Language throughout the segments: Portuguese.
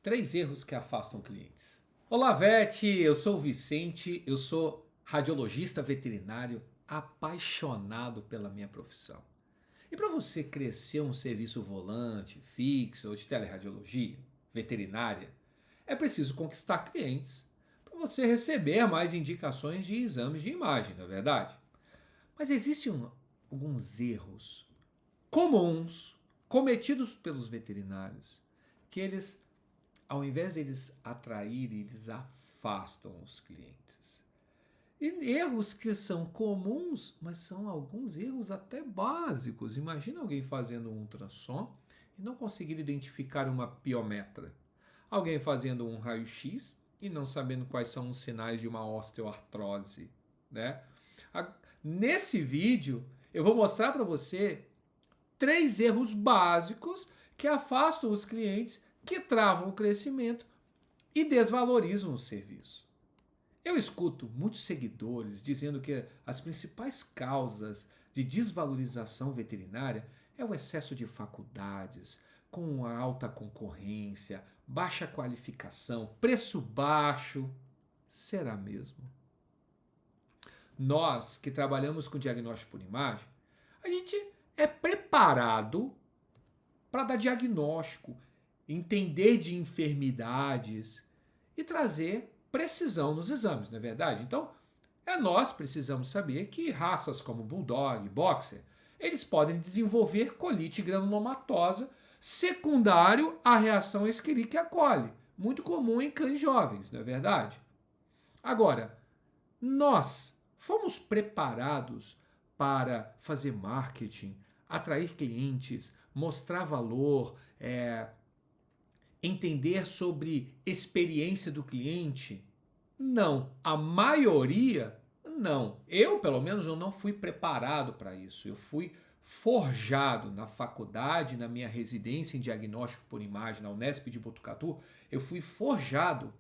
Três erros que afastam clientes. Olá, Vete, eu sou o Vicente, eu sou radiologista veterinário apaixonado pela minha profissão. E para você crescer um serviço volante, fixo ou de teleradiologia veterinária, é preciso conquistar clientes para você receber mais indicações de exames de imagem, não é verdade? Mas existem alguns erros comuns cometidos pelos veterinários que eles, ao invés deles atraírem, eles afastam os clientes. E erros que são comuns, mas são alguns erros até básicos. Imagina alguém fazendo um ultrassom e não conseguir identificar uma piometra. Alguém fazendo um raio-x e não sabendo quais são os sinais de uma osteoartrose, né? Nesse vídeo, eu vou mostrar para você três erros básicos que afastam os clientes, que travam o crescimento e desvalorizam o serviço. Eu escuto muitos seguidores dizendo que as principais causas de desvalorização veterinária é o excesso de faculdades, com a alta concorrência, baixa qualificação, preço baixo. Será mesmo? Nós que trabalhamos com diagnóstico por imagem, a gente é preparado para dar diagnóstico, entender de enfermidades e trazer precisão nos exames, não é verdade? Então, nós precisamos saber que raças como Bulldog, Boxer, eles podem desenvolver colite granulomatosa secundário à reação Escherichia coli, muito comum em cães jovens, não é verdade? Agora, nós fomos preparados para fazer marketing, atrair clientes, mostrar valor, entender sobre experiência do cliente? Não, a maioria não. Eu, pelo menos, eu não fui preparado para isso. Eu fui forjado na faculdade, na minha residência em diagnóstico por imagem na Unesp de Botucatu, eu fui forjado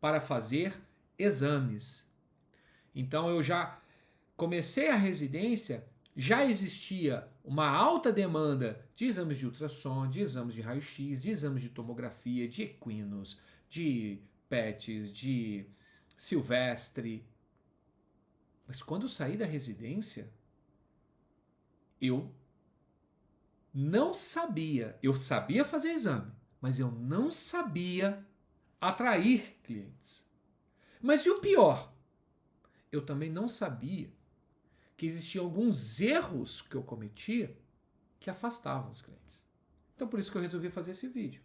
para fazer exames. Então eu já comecei a residência, já existia uma alta demanda de exames de ultrassom, de exames de raio-x, de exames de tomografia, de equinos, de PETs, de silvestre. Mas quando eu saí da residência, eu não sabia. Eu sabia fazer exame, mas eu não sabia atrair clientes. Mas e o pior? Eu também não sabia que existiam alguns erros que eu cometia que afastavam os clientes. Então por isso que eu resolvi fazer esse vídeo.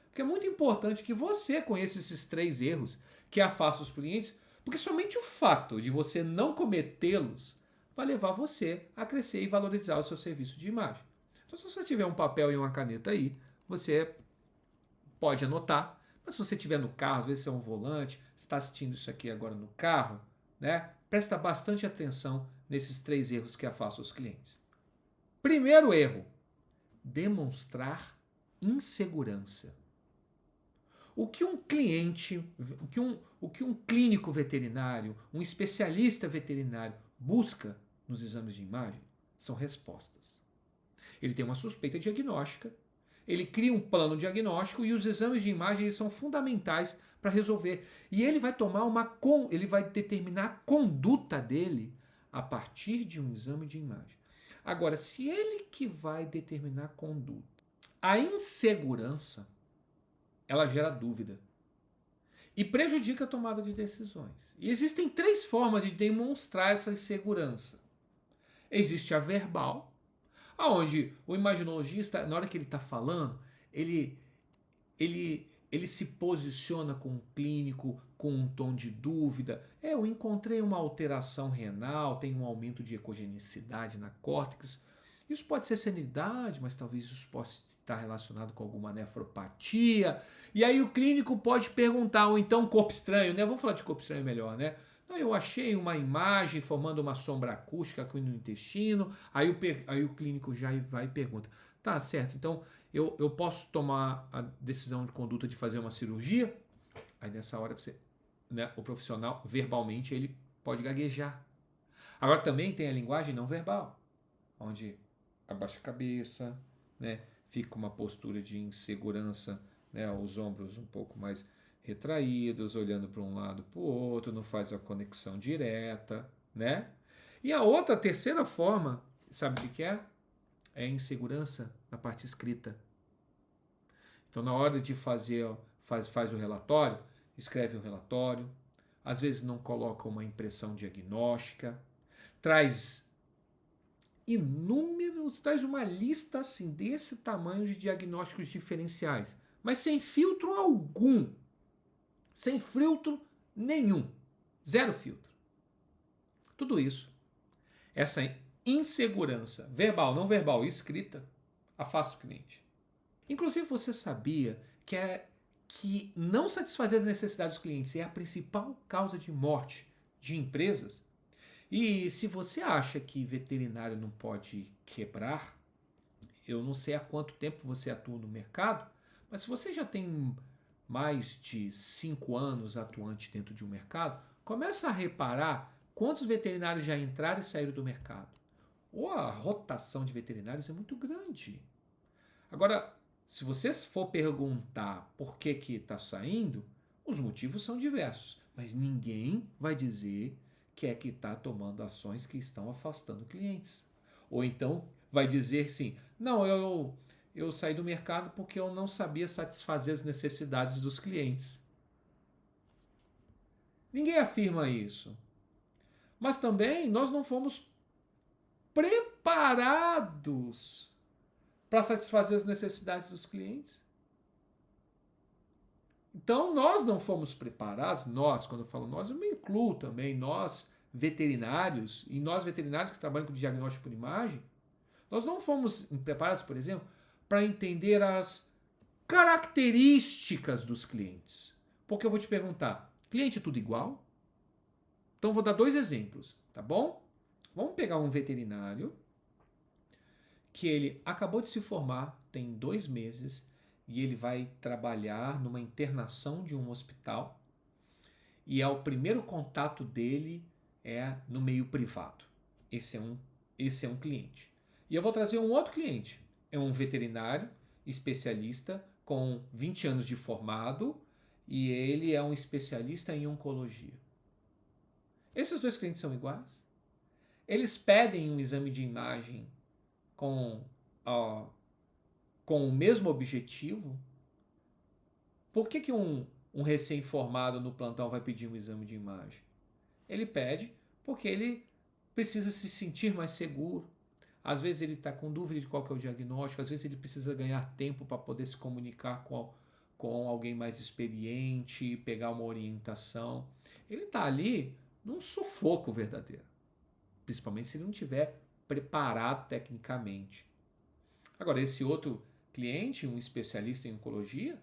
Porque é muito importante que você conheça esses três erros que afastam os clientes, porque somente o fato de você não cometê-los vai levar você a crescer e valorizar o seu serviço de imagem. Então se você tiver um papel e uma caneta aí, você pode anotar. Mas se você estiver no carro, às vezes você é um volante, você está assistindo isso aqui agora no carro, né? Presta bastante atenção nesses três erros que afastam os clientes. Primeiro erro: demonstrar insegurança. O que um cliente, o que um clínico veterinário, um especialista veterinário busca nos exames de imagem são respostas. Ele tem uma suspeita diagnóstica, ele cria um plano diagnóstico e os exames de imagem eles são fundamentais para resolver. E ele vai ele vai determinar a conduta dele a partir de um exame de imagem. Agora, se ele que vai determinar a conduta, a insegurança, ela gera dúvida e prejudica a tomada de decisões. E existem três formas de demonstrar essa insegurança. Existe a verbal, aonde o imaginologista, na hora que ele está falando, ele se posiciona com o clínico com um tom de dúvida. Eu encontrei uma alteração renal, tem um aumento de ecogenicidade na córtex. Isso pode ser senilidade, mas talvez isso possa estar relacionado com alguma nefropatia. E aí o clínico pode perguntar, ou então corpo estranho, né? Vamos falar de corpo estranho melhor, né? Não, eu achei uma imagem formando uma sombra acústica aqui no intestino. Aí o clínico já vai e pergunta: tá certo, então eu posso tomar a decisão de conduta de fazer uma cirurgia? Aí nessa hora você, né, o profissional verbalmente ele pode gaguejar. Agora também tem a linguagem não verbal, onde abaixa a cabeça, né, fica uma postura de insegurança, né? Os ombros um pouco mais retraídos, olhando para um lado para o outro, não faz a conexão direta, né? E a terceira forma, sabe o que é? É a insegurança na parte escrita. Então, na hora de fazer, faz o relatório, escreve o relatório, às vezes não coloca uma impressão diagnóstica, traz traz uma lista assim desse tamanho de diagnósticos diferenciais, mas sem filtro algum, sem filtro nenhum, zero filtro. Tudo isso, essa insegurança verbal, não verbal e escrita, afasta o cliente. Inclusive, você sabia que não satisfazer as necessidades dos clientes é a principal causa de morte de empresas? E se você acha que veterinário não pode quebrar, eu não sei há quanto tempo você atua no mercado, mas se você já tem mais de 5 anos atuante dentro de um mercado, começa a reparar quantos veterinários já entraram e saíram do mercado. Ou a rotação de veterinários é muito grande. Agora, se você for perguntar por que está saindo, os motivos são diversos, mas ninguém vai dizer que é que está tomando ações que estão afastando clientes. Ou então vai dizer sim, não, eu saí do mercado porque eu não sabia satisfazer as necessidades dos clientes. Ninguém afirma isso. Mas também nós não fomos preparados para satisfazer as necessidades dos clientes. Então, nós não fomos preparados, quando eu falo nós, eu me incluo também, nós veterinários, e nós veterinários que trabalham com diagnóstico por imagem, nós não fomos preparados, por exemplo, para entender as características dos clientes. Porque eu vou te perguntar, cliente é tudo igual? Então, eu vou dar 2 exemplos, tá bom? Vamos pegar um veterinário que ele acabou de se formar, tem 2 meses, e ele vai trabalhar numa internação de um hospital, e o primeiro contato dele é no meio privado. Esse é um cliente. E eu vou trazer um outro cliente. É um veterinário especialista com 20 anos de formado, e ele é um especialista em oncologia. Esses 2 clientes são iguais? Eles pedem um exame de imagem com o mesmo objetivo? Por que um recém-formado no plantão vai pedir um exame de imagem? Ele pede porque ele precisa se sentir mais seguro. Às vezes ele está com dúvida de qual que é o diagnóstico, às vezes ele precisa ganhar tempo para poder se comunicar com alguém mais experiente, pegar uma orientação. Ele está ali num sufoco verdadeiro, principalmente se ele não estiver preparado tecnicamente. Agora, esse outro cliente, um especialista em oncologia,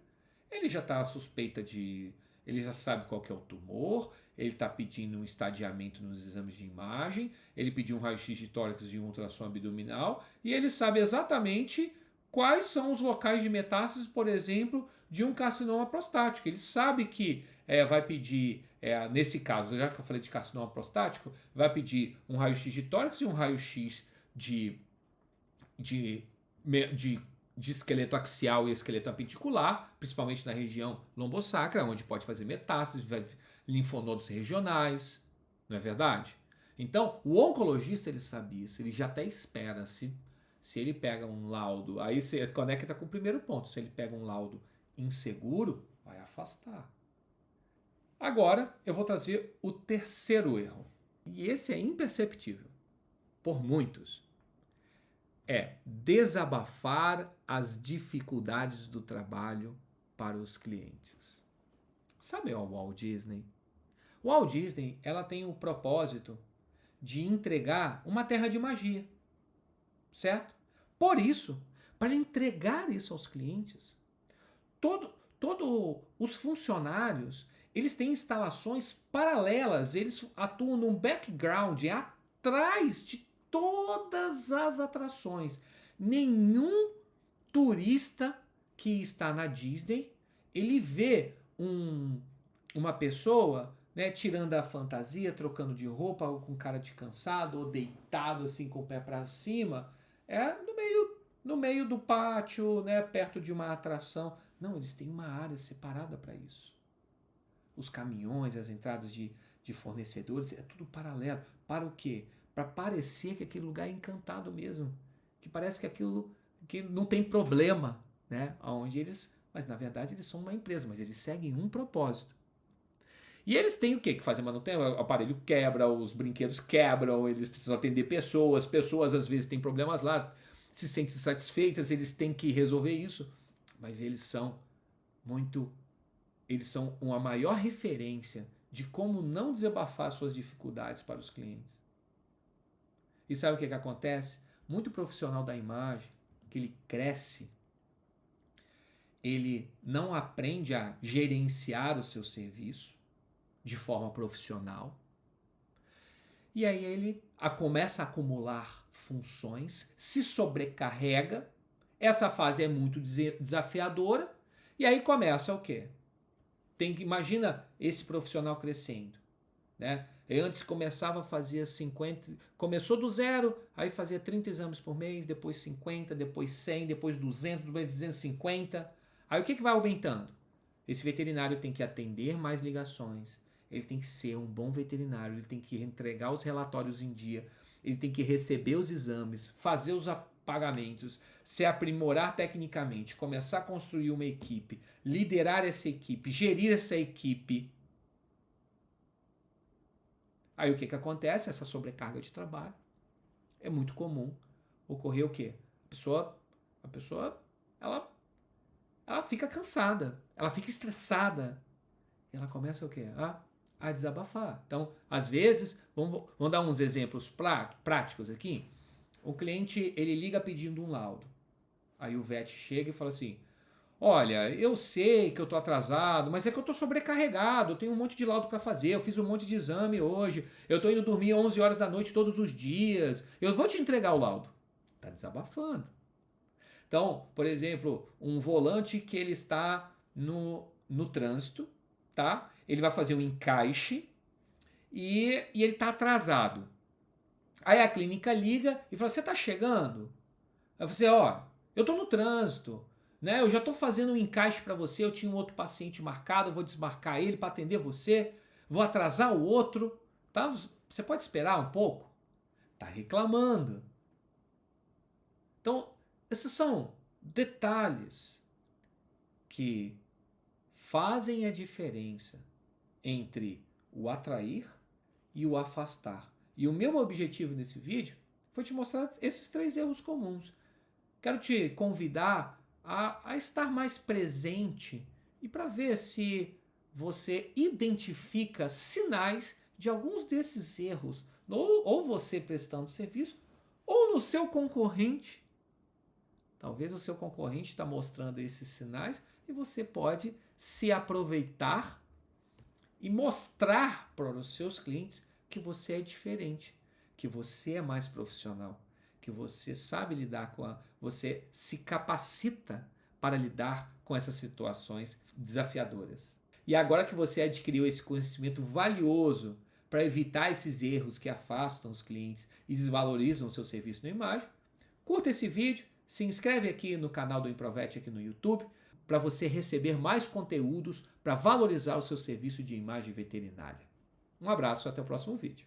ele já está suspeita de... Ele já sabe qual que é o tumor, ele está pedindo um estadiamento nos exames de imagem, ele pediu um raio-x de tórax e um ultrassom abdominal, e ele sabe exatamente quais são os locais de metástase, por exemplo, de um carcinoma prostático. Ele sabe que vai pedir, nesse caso, já que eu falei de carcinoma prostático, vai pedir um raio-x de tórax e um raio-x de esqueleto axial e esqueleto apenticular, principalmente na região lombosacra, onde pode fazer metástases, linfonodos regionais, não é verdade? Então, o oncologista, ele sabia, ele já até espera, se ele pega um laudo, aí você conecta com o primeiro ponto, se ele pega um laudo inseguro, vai afastar. Agora, eu vou trazer o terceiro erro, e esse é imperceptível, por muitos. É desabafar as dificuldades do trabalho para os clientes. Sabe a Walt Disney? O Walt Disney, ela tem o propósito de entregar uma terra de magia, certo? Por isso, para entregar isso aos clientes, todo os funcionários, eles têm instalações paralelas, eles atuam num background, atrás de todas as atrações. Nenhum turista que está na Disney, ele vê uma pessoa, né, tirando a fantasia, trocando de roupa, ou com cara de cansado, ou deitado assim com o pé para cima, no meio do pátio, né, perto de uma atração. Não, eles têm uma área separada para isso. Os caminhões, as entradas de fornecedores, é tudo paralelo. Para o quê? Para parecer que aquele lugar é encantado mesmo. Que parece que aquilo que não tem problema, né? Onde eles, mas na verdade eles são uma empresa, mas eles seguem um propósito. E eles têm o quê? Que fazer manutenção, o aparelho quebra, os brinquedos quebram, eles precisam atender pessoas, pessoas às vezes têm problemas lá, se sentem insatisfeitas, eles têm que resolver isso, mas eles são uma maior referência de como não desabafar suas dificuldades para os clientes. E sabe o que acontece? Muito profissional da imagem, que ele cresce, ele não aprende a gerenciar o seu serviço de forma profissional. E aí ele começa a acumular funções, se sobrecarrega. Essa fase é muito desafiadora. E aí começa o quê? Imagina esse profissional crescendo, né? Eu antes começava a fazer 50, começou do zero, aí fazia 30 exames por mês, depois 50, depois 100, depois 200, depois 250. Aí o que vai aumentando? Esse veterinário tem que atender mais ligações, ele tem que ser um bom veterinário, ele tem que entregar os relatórios em dia, ele tem que receber os exames, fazer os pagamentos, se aprimorar tecnicamente, começar a construir uma equipe, liderar essa equipe, gerir essa equipe. Aí o que acontece? Essa sobrecarga de trabalho é muito comum ocorrer o quê? A pessoa ela fica cansada, ela fica estressada, e ela começa o quê? A desabafar. Então, às vezes, vamos dar uns exemplos práticos aqui. O cliente, ele liga pedindo um laudo. Aí o vet chega e fala assim: olha, eu sei que eu tô atrasado, mas é que eu tô sobrecarregado, eu tenho um monte de laudo para fazer, eu fiz um monte de exame hoje, eu tô indo dormir 11 horas da noite todos os dias, eu vou te entregar o laudo. Tá desabafando. Então, por exemplo, um volante que ele está no trânsito, tá? Ele vai fazer um encaixe e ele está atrasado. Aí a clínica liga e fala: você está chegando? Aí você, eu estou no trânsito, né? Eu já estou fazendo um encaixe para você, eu tinha um outro paciente marcado, eu vou desmarcar ele para atender você, vou atrasar o outro, tá? Você pode esperar um pouco? Tá reclamando. Então, esses são detalhes que fazem a diferença entre o atrair e o afastar. E o meu objetivo nesse vídeo foi te mostrar esses 3 erros comuns. Quero te convidar a estar mais presente e para ver se você identifica sinais de alguns desses erros, ou você prestando serviço, ou no seu concorrente. Talvez o seu concorrente está mostrando esses sinais e você pode se aproveitar e mostrar para os seus clientes que você é diferente, que você é mais profissional, que você sabe lidar você se capacita para lidar com essas situações desafiadoras. E agora que você adquiriu esse conhecimento valioso para evitar esses erros que afastam os clientes e desvalorizam o seu serviço na imagem, curta esse vídeo, se inscreve aqui no canal do Improvet aqui no YouTube para você receber mais conteúdos para valorizar o seu serviço de imagem veterinária. Um abraço e até o próximo vídeo.